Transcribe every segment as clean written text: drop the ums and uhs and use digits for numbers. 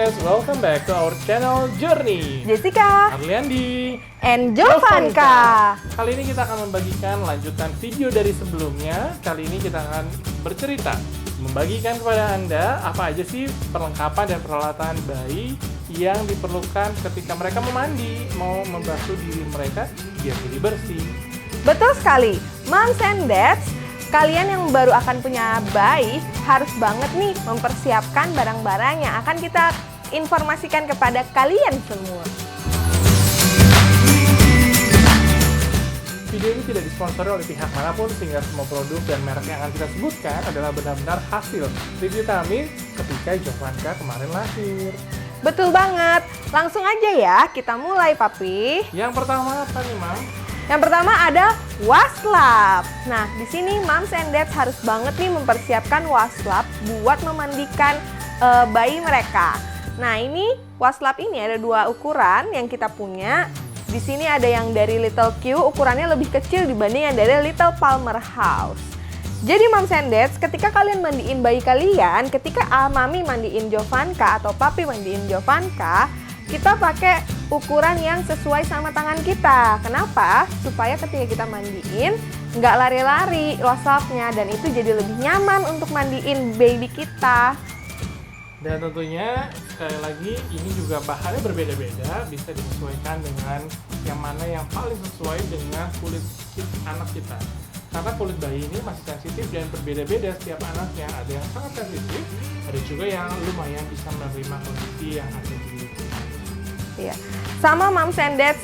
guys, welcome back to our channel Journey. Jessica Arliandi and Jovanka. Kali ini kita akan membagikan lanjutan video dari sebelumnya. Kali ini kita akan bercerita, membagikan kepada Anda apa aja sih perlengkapan dan peralatan bayi yang diperlukan ketika mereka memandi, mau membasuh diri mereka biar jadi bersih. Betul sekali, Moms and Dads, kalian yang baru akan punya bayi harus banget nih mempersiapkan barang-barang yang akan kita informasikan kepada kalian semua. Video ini tidak disponsori oleh pihak manapun sehingga semua produk dan merek yang akan kita sebutkan adalah benar-benar hasil review kami ketika Jovanka kemarin lahir. Betul banget, langsung aja ya kita mulai Papi. Yang pertama apa nih, Mam? Yang pertama ada waslap. Nah, di sini Moms and Dads harus banget nih mempersiapkan waslap buat memandikan bayi mereka. Nah, ini waslap ini ada dua ukuran yang kita punya. Di sini ada yang dari Little Q, ukurannya lebih kecil dibanding yang dari Little Palmer House. Jadi Moms and Dads, ketika kalian mandiin bayi kalian, ketika Mami mandiin Jovanka atau Papi mandiin Jovanka, kita pakai ukuran yang sesuai sama tangan kita. Kenapa? Supaya ketika kita mandiin, nggak lari-lari waslapnya dan itu jadi lebih nyaman untuk mandiin baby kita. Dan tentunya sekali lagi ini juga bahannya berbeda-beda, bisa disesuaikan dengan yang mana yang paling sesuai dengan kulit anak kita. Karena kulit bayi ini masih sensitif dan berbeda-beda setiap anaknya. Ada yang sangat sensitif, ada juga yang lumayan bisa menerima kondisi yang ada di lingkungan. Iya. Sama Moms and Dads,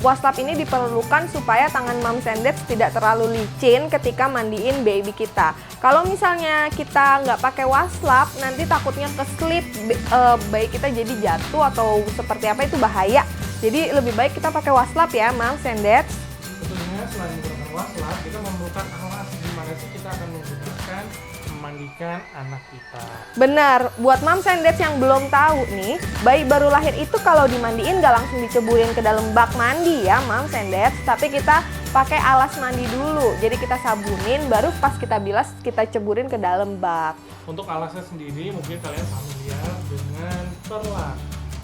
waslap ini diperlukan supaya tangan Moms and Dads tidak terlalu licin ketika mandiin baby kita. Kalau misalnya kita nggak pakai waslap, nanti takutnya keslip bayi kita jadi jatuh atau seperti apa, itu bahaya. Jadi lebih baik kita pakai waslap ya Moms and Dads. Tentunya selain menggunakan waslap, kita memerlukan alat di mana sih kita akan menggunakan memandikan anak kita. Benar, buat Moms and Dads yang belum tahu nih, bayi baru lahir itu kalau dimandiin gak langsung diceburin ke dalam bak mandi ya Moms and Dads, tapi kita pakai alas mandi dulu. Jadi kita sabunin, baru pas kita bilas kita ceburin ke dalam bak. Untuk alasnya sendiri mungkin kalian familiar dengan perlak.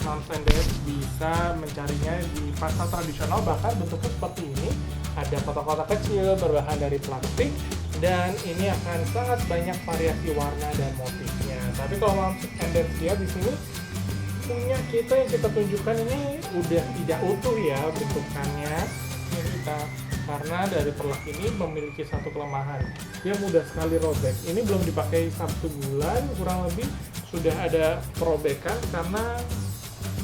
Moms and Dads bisa mencarinya di pasar tradisional, bahkan bentuknya seperti ini. Ada kotak-kotak kecil berbahan dari plastik dan ini akan sangat banyak variasi warna dan motifnya. Tapi kalau Moms and Dads lihat di sini punya kita yang kita tunjukkan ini udah tidak utuh ya bentukannya. Ini kita karena dari perlak ini memiliki satu kelemahan, dia mudah sekali robek. Ini belum dipakai 1 bulan kurang lebih sudah ada perobekan karena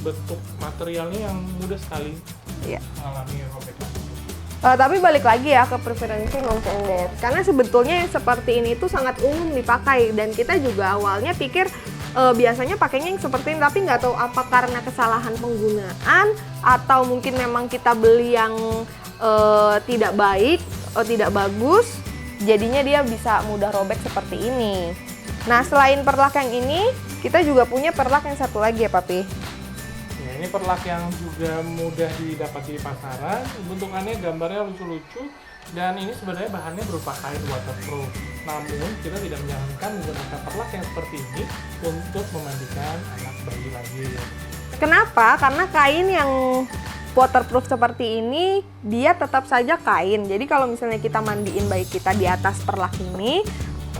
bentuk materialnya yang mudah sekali mengalami robekan. Tapi balik lagi ya ke preferensi Moms and Dads, karena sebetulnya yang seperti ini tuh sangat umum dipakai dan kita juga awalnya pikir biasanya pakainya yang seperti ini, tapi nggak tahu apa karena kesalahan penggunaan atau mungkin memang kita beli yang tidak baik, tidak bagus, jadinya dia bisa mudah robek seperti ini. Nah, selain perlak yang ini, kita juga punya perlak yang satu lagi ya Papi. Ini perlak yang juga mudah didapati di pasaran, bentukannya gambarnya lucu-lucu dan ini sebenarnya bahannya berupa kain waterproof. Namun kita tidak menyarankan menggunakan perlak yang seperti ini untuk memandikan anak bayi lagi. Kenapa? Karena kain yang waterproof seperti ini dia tetap saja kain. Jadi kalau misalnya kita mandiin bayi kita di atas perlak ini,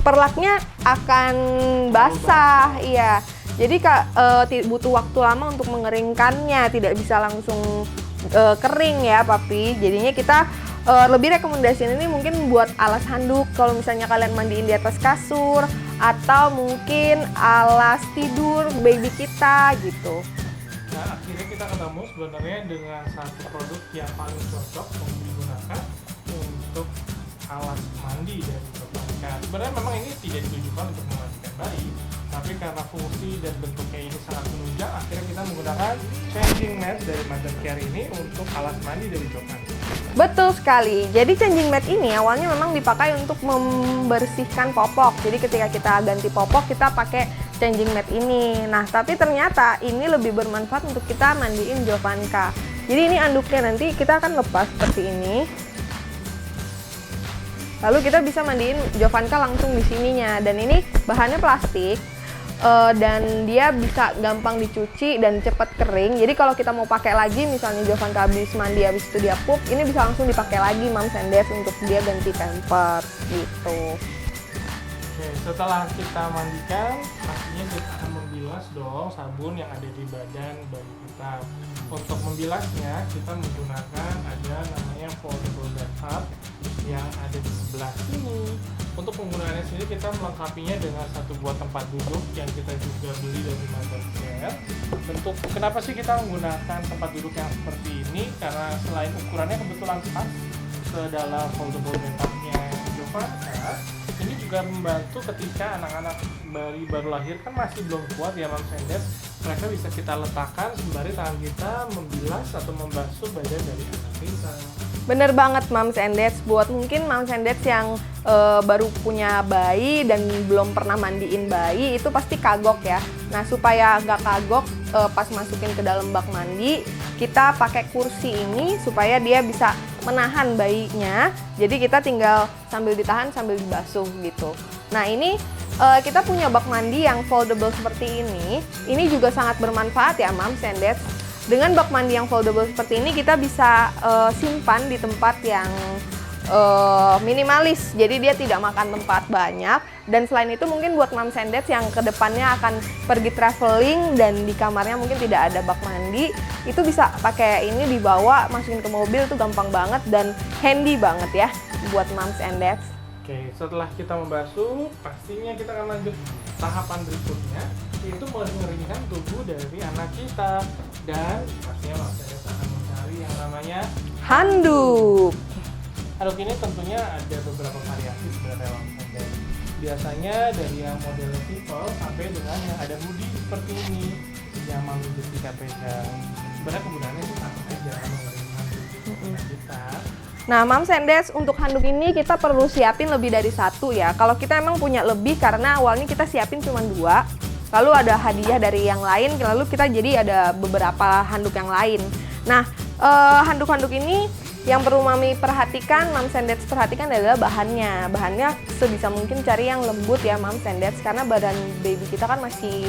perlaknya akan basah, iya. Jadi butuh waktu lama untuk mengeringkannya, tidak bisa langsung kering ya Papi. Jadinya kita lebih rekomendasiin ini mungkin buat alas handuk kalau misalnya kalian mandiin di atas kasur atau mungkin alas tidur baby kita gitu. Nah, akhirnya kita ketemu sebenarnya dengan satu produk yang paling cocok untuk digunakan untuk alas mandi dari Jovanka. Sebenarnya memang ini tidak ditujukan untuk memandikan bayi, tapi karena fungsi dan bentuknya ini sangat menunjang, akhirnya kita menggunakan changing mat dari Mother Care ini untuk alas mandi dari Jovanka. Betul sekali. Jadi changing mat ini awalnya memang dipakai untuk membersihkan popok. Jadi ketika kita ganti popok, kita pakai changing mat ini. Nah, tapi ternyata ini lebih bermanfaat untuk kita mandiin Jovanka. Jadi ini anduknya nanti kita akan lepas seperti ini. Lalu kita bisa mandiin Jovanka langsung di sininya. Dan ini bahannya plastik. dan dia bisa gampang dicuci dan cepat kering. Jadi kalau kita mau pakai lagi, misalnya Jovanka habis mandi, habis itu dia pup, ini bisa langsung dipakai lagi Moms and Dads untuk dia ganti pampers gitu. Oke, setelah kita mandikan, pastinya kita akan membilas dong sabun yang ada di badan bayi kita. Untuk membilasnya, kita menggunakan ada namanya foldable bathtub yang ada di sebelah sini. Untuk penggunaannya sendiri kita melengkapinya dengan satu buah tempat duduk yang kita juga beli dari Mothercare. Kenapa sih kita menggunakan tempat duduk yang seperti ini? Karena selain ukurannya kebetulan pas ke dalam foldable bathtubnya Jovanka, ini juga membantu ketika anak-anak baru lahir kan masih belum kuat ya Moms and Dads. Mereka bisa kita letakkan sembari tangan kita membilas atau membasuh badan dari anak kita. Bener banget Moms and Dads, buat mungkin Moms and Dads yang baru punya bayi dan belum pernah mandiin bayi, itu pasti kagok ya. Nah supaya nggak kagok pas masukin ke dalam bak mandi, kita pakai kursi ini supaya dia bisa menahan bayinya. Jadi kita tinggal sambil ditahan sambil dibasuh gitu. Nah ini kita punya bak mandi yang foldable seperti ini juga sangat bermanfaat ya Moms and Dads. Dengan bak mandi yang foldable seperti ini kita bisa simpan di tempat yang minimalis, jadi dia tidak makan tempat banyak. Dan selain itu mungkin buat Moms and Dads yang kedepannya akan pergi traveling dan di kamarnya mungkin tidak ada bak mandi, itu bisa pakai ini dibawa, masukin ke mobil, itu gampang banget dan handy banget ya buat Moms and Dads. Oke, setelah kita membasuh, pastinya kita akan lanjut tahapan berikutnya, yaitu mengeringkan tubuh dari anak kita. Dan pastinya Moms and Dads akan mencari yang namanya handuk. Handuk ini tentunya ada beberapa variasi sebenarnya Moms and Dads. Biasanya dari yang model simple sampai dengan yang ada hoodie seperti ini yang Mami Jessica pegang. Sebenarnya kegunaannya itu sama aja mengeringkan tubuh anak kita. Nah, Moms and Dads, untuk handuk ini kita perlu siapin lebih dari satu ya. Kalau kita emang punya lebih, karena awalnya kita siapin cuma 2, lalu ada hadiah dari yang lain, lalu kita jadi ada beberapa handuk yang lain. Nah, handuk-handuk ini yang perlu Mami perhatikan, Moms and Dads perhatikan adalah bahannya. Bahannya sebisa mungkin cari yang lembut ya Moms and Dads, karena badan baby kita kan masih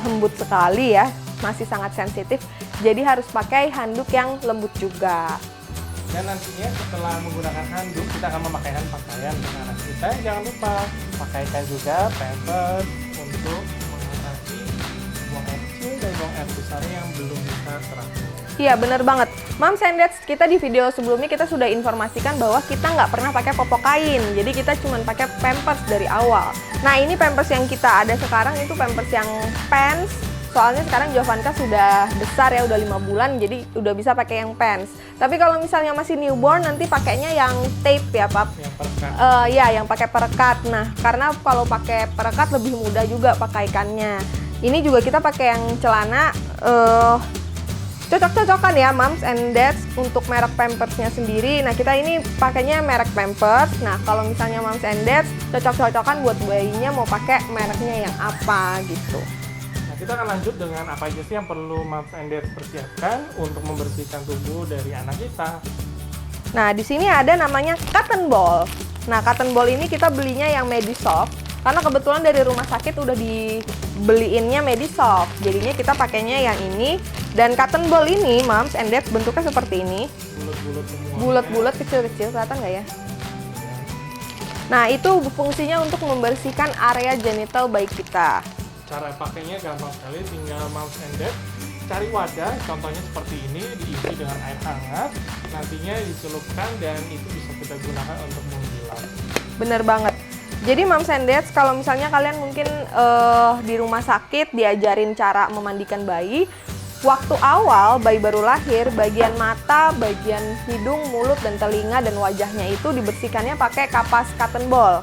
lembut sekali ya, masih sangat sensitif. Jadi harus pakai handuk yang lembut juga. Dan nantinya setelah menggunakan handuk, kita akan memakaikan pakaian dengan anak kita. Jangan lupa pakaikan juga pampers untuk mengatasi buang air kecil dan buang air besar yang belum bisa teratur. Iya bener banget. Moms and Dads, kita di video sebelumnya kita sudah informasikan bahwa kita nggak pernah pakai popok kain. Jadi kita cuma pakai pampers dari awal. Nah ini pampers yang kita ada sekarang itu pampers yang pants. Soalnya sekarang Jovanka sudah besar ya, udah 5 bulan, jadi udah bisa pakai yang pants. Tapi kalau misalnya masih newborn, nanti pakainya yang tape ya, Pap? Yang perekat. Ya, yang pakai perekat. Nah, karena kalau pakai perekat lebih mudah juga pakaikannya. Ini juga kita pakai yang celana cocok-cocokan ya, Moms and Dads, untuk merek pampersnya sendiri. Nah, kita ini pakainya merek Pampers. Nah, kalau misalnya Moms and Dads, cocok-cocokan buat bayinya mau pakai mereknya yang apa gitu. Kita akan lanjut dengan apa aja sih yang perlu Moms and Dads persiapkan untuk membersihkan tubuh dari anak kita. Nah, di sini ada namanya cotton ball. Nah, cotton ball ini kita belinya yang Medisoft karena kebetulan dari rumah sakit udah dibeliinnya Medisoft. Jadinya kita pakainya yang ini. Dan cotton ball ini, Moms and Dads, bentuknya seperti ini. Bulat-bulat semua. Bulat-bulat kecil-kecil, kelihatan nggak ya? Nah, itu fungsinya untuk membersihkan area genital bayi kita. Cara pakainya gampang sekali, tinggal Moms and Dads cari wadah, contohnya seperti ini, diisi dengan air hangat, nantinya dicelupkan dan itu bisa kita gunakan untuk membilas. Bener banget. Jadi Moms and Dads, kalau misalnya kalian mungkin di rumah sakit diajarin cara memandikan bayi, waktu awal bayi baru lahir, bagian mata, bagian hidung, mulut, dan telinga dan wajahnya itu dibersihkannya pakai kapas cotton ball.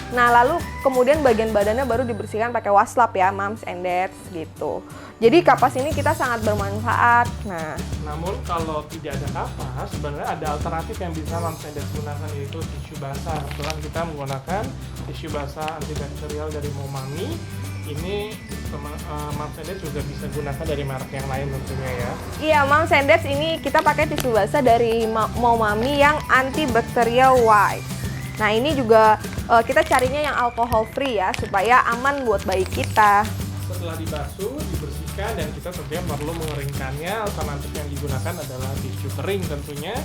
Nah, lalu kemudian bagian badannya baru dibersihkan pakai waslap ya, Moms and Dads gitu. Jadi kapas ini kita sangat bermanfaat. Nah, namun kalau tidak ada kapas, sebenarnya ada alternatif yang bisa Moms and Dads gunakan, yaitu tisu basah. Kebetulan kita menggunakan tisu basah antibakterial dari Momami. Ini Moms and Dads juga bisa gunakan dari merek yang lain tentunya ya. Iya, Moms and Dads, ini kita pakai tisu basah dari Momami yang antibakterial wipes. Nah ini juga kita carinya yang alkohol free ya, supaya aman buat bayi kita. Setelah dibasuh, dibersihkan, dan kita tentunya perlu mengeringkannya. Alternatif yang digunakan adalah tisu kering tentunya.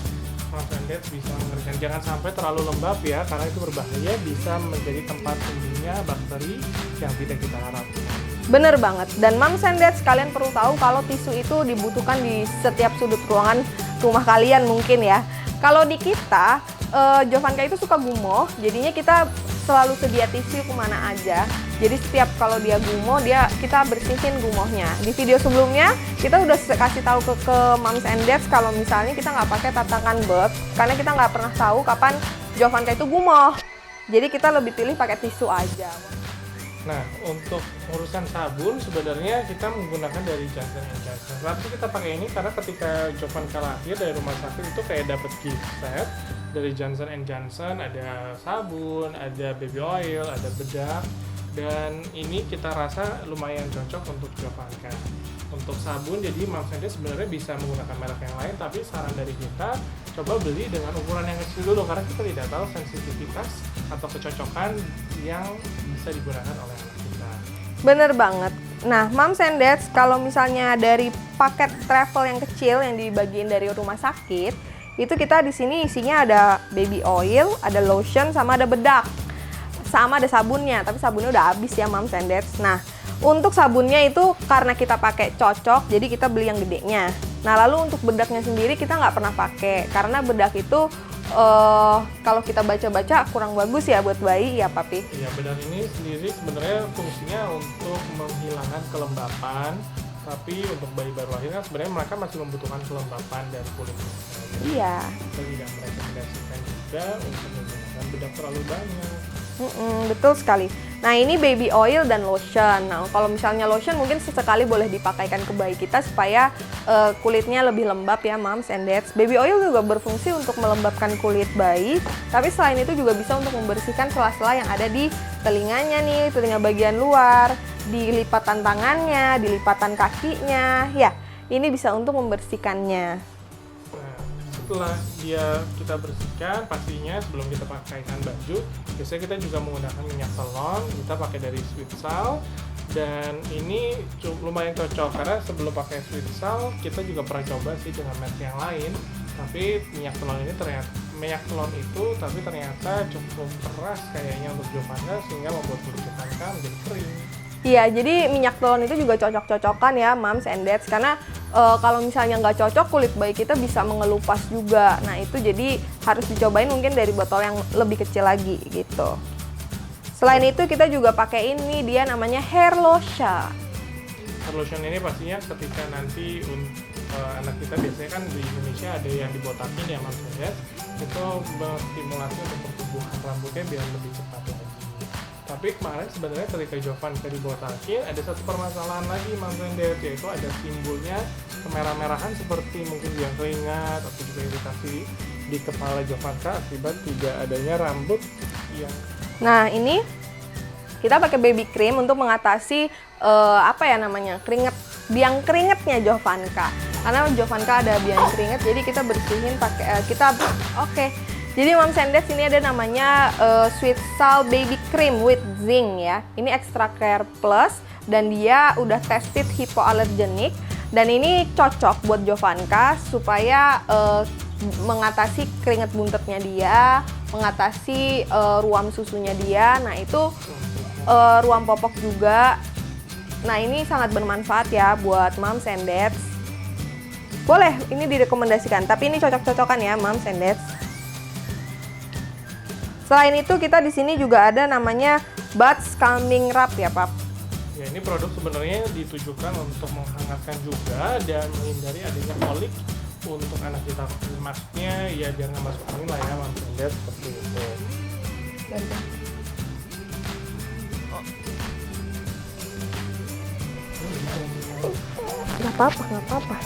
Moms and Dads bisa mengeringkan, jangan sampai terlalu lembab ya, karena itu berbahaya, bisa menjadi tempat tumbuhnya bakteri yang tidak kita harapkan. Bener banget, dan Moms and Dads kalian perlu tahu kalau tisu itu dibutuhkan di setiap sudut ruangan rumah kalian mungkin ya. Kalau di kita, Jovanka itu suka gumoh, jadinya kita selalu sedia tisu kemana aja. Jadi setiap kalau dia gumoh, kita bersihin gumohnya. Di video sebelumnya kita udah kasih tahu ke Moms and Dads kalau misalnya kita nggak pakai tatakan bird, karena kita nggak pernah tahu kapan Jovanka itu gumoh. Jadi kita lebih pilih pakai tisu aja. Nah, untuk urusan sabun sebenarnya kita menggunakan dari Johnson & Johnson. Tapi kita pakai ini karena ketika Jovanka lahir dari rumah sakit itu kayak dapat gift set dari Johnson & Johnson, ada sabun, ada baby oil, ada bedak, dan ini kita rasa lumayan cocok untuk Jovanka. Untuk sabun, jadi Moms and Dads sebenarnya bisa menggunakan merek yang lain, tapi saran dari kita coba beli dengan ukuran yang kecil dulu, karena kita tidak tahu sensitivitas atau kecocokan yang bisa digunakan oleh anak kita. Bener banget. Nah, Moms and Dads kalau misalnya dari paket travel yang kecil yang dibagiin dari rumah sakit, itu kita di sini isinya ada baby oil, ada lotion, sama ada bedak. Sama ada sabunnya, tapi sabunnya udah habis ya Moms and Dads. Nah, untuk sabunnya itu karena kita pakai cocok, jadi kita beli yang gedenya. Nah, lalu untuk bedaknya sendiri kita nggak pernah pakai, karena bedak itu kalau kita baca-baca kurang bagus ya buat bayi ya Papi. Iya, bedak ini sendiri sebenarnya fungsinya untuk menghilangkan kelembapan, tapi untuk bayi baru lahir kan sebenarnya mereka masih membutuhkan kelembapan dari kulitnya. Iya. Kita tidak merekomendasikan juga untuk menggunakan bedak terlalu banyak. Betul sekali. Nah ini baby oil dan lotion. Nah kalau misalnya lotion mungkin sesekali boleh dipakaikan ke bayi kita supaya kulitnya lebih lembab ya Moms and Dads. Baby oil juga berfungsi untuk melembabkan kulit bayi, tapi selain itu juga bisa untuk membersihkan sela-sela yang ada di telinganya nih, telinga bagian luar, di lipatan tangannya, di lipatan kakinya. Ya, ini bisa untuk membersihkannya. Setelah kita bersihkan, pastinya sebelum kita pakaikan baju, biasanya kita juga menggunakan minyak telon. Kita pakai dari Sweet Salt, dan ini lumayan cocok karena sebelum pakai Sweet Salt kita juga pernah coba sih dengan merek yang lain, tapi minyak telon itu ternyata cukup keras kayaknya untuk Jovanka, sehingga membuat kulit Jovanka menjadi kering. Iya, jadi minyak telon itu juga cocok-cocokan ya Moms and Dads, karena kalau misalnya nggak cocok kulit bayi kita bisa mengelupas juga. Nah itu jadi harus dicobain mungkin dari botol yang lebih kecil lagi gitu. Selain itu kita juga pakai ini, dia namanya hair lotion. Hair lotion ini pastinya ketika nanti anak kita, biasanya kan di Indonesia ada yang dibotakin ya Moms and Dads, itu menstimulasi untuk pertumbuhan rambutnya biar lebih cepat lagi. Tapi kemarin sebenarnya ketika Jovanka dibotakin ada satu permasalahan lagi Moms and Dads, yaitu ada timbulnya kemerah-merahan seperti mungkin yang keringat atau juga iritasi di kepala Jovanka akibat tidak adanya rambut yang. Nah ini kita pakai baby cream untuk mengatasi biang keringetnya Jovanka. Karena Jovanka ada biang keringet, jadi kita bersihin pakai Jadi Moms and Dads ini ada namanya Sweet Salt Baby Cream with Zinc ya. Ini Extra Care Plus dan dia udah tested hypoallergenic, dan ini cocok buat Jovanka supaya mengatasi keringat buntetnya dia, mengatasi ruam susunya dia. Nah itu ruam popok juga. Nah ini sangat bermanfaat ya buat Moms and Dads. Boleh, ini direkomendasikan, tapi ini cocok-cocokan ya Moms and Dads. Selain itu kita di sini juga ada namanya Buds Calming Wrap ya Pap. Ya, ini produk sebenarnya ditujukan untuk menghangatkan juga dan menghindari adanya kolik untuk anak kita. Maksudnya ya biar nggak masuk angin lah ya Moms and Dads, seperti itu. Nggak apa-apa.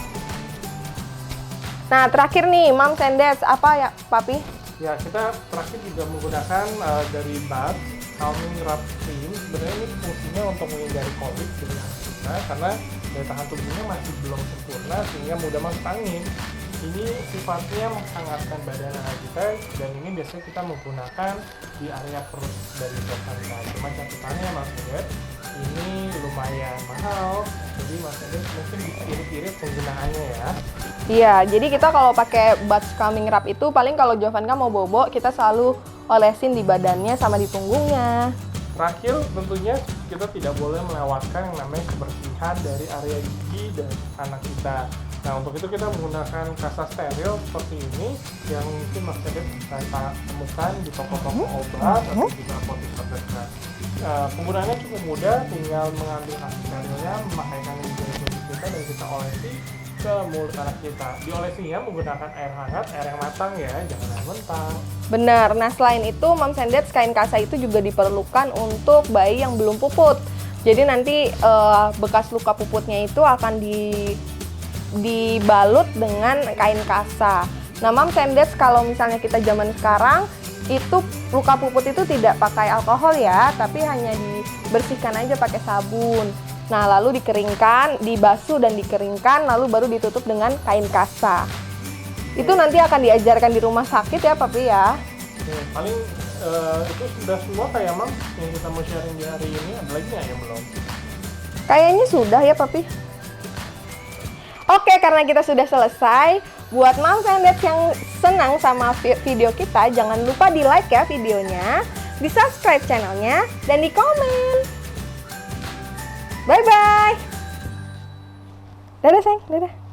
Nah terakhir nih Moms and Dads, apa ya Papi? Ya, kita terakhir juga menggunakan dari Buds Calming Wrap Cream. Sebenarnya ini fungsinya untuk menghindari kolik dari anak kita, karena daya tahan tubuhnya masih belum sempurna sehingga mudah masuk angin. ini sifatnya menghangatkan badan anak kita, dan ini biasanya kita menggunakan di area perut dari Jovanka. Cuma catatannya Mas Edet, ini lumayan mahal, jadi Mas Edet mungkin diirit-irit penggunaannya ya. Iya, jadi kita kalau pakai butt scrubbing wrap itu paling kalau Jovanka mau bobo, kita selalu olesin di badannya sama di punggungnya. Terakhir, tentunya kita tidak boleh melewatkan yang namanya kebersihan dari area gigi dan anak kita. Nah, untuk itu kita menggunakan kasa steril seperti ini yang mungkin Mas Edet bisa temukan di toko-toko obat atau juga apotek terdekat. Penggunaannya cukup mudah, tinggal mengambil kasa sterilnya, memakaikan di kulit kita dan kita olesi ke mulut anak kita. Diolesinya menggunakan air hangat, air yang matang ya, jangan air mentah. Benar. Nah, selain itu, Moms and Dads, kain kasa itu juga diperlukan untuk bayi yang belum puput. Jadi nanti bekas luka puputnya itu akan dibalut dengan kain kasa. Nah, Moms and Dads, kalau misalnya kita zaman sekarang, itu luka puput itu tidak pakai alkohol ya, tapi hanya dibersihkan aja pakai sabun. Nah, lalu dikeringkan, dibasuh dan dikeringkan, lalu baru ditutup dengan kain kasa. Itu nanti akan diajarkan di rumah sakit ya, Papi ya. Paling itu sudah semua kayak Mam yang kita mau sharing di hari ini. Ada lagi nggak yang belum? Kayaknya sudah ya, Papi. Oke, karena kita sudah selesai, buat Moms and Dads yang senang sama video kita, jangan lupa di like ya videonya, di subscribe channelnya, dan di komen. Bye-bye. Dadah sayang, dadah.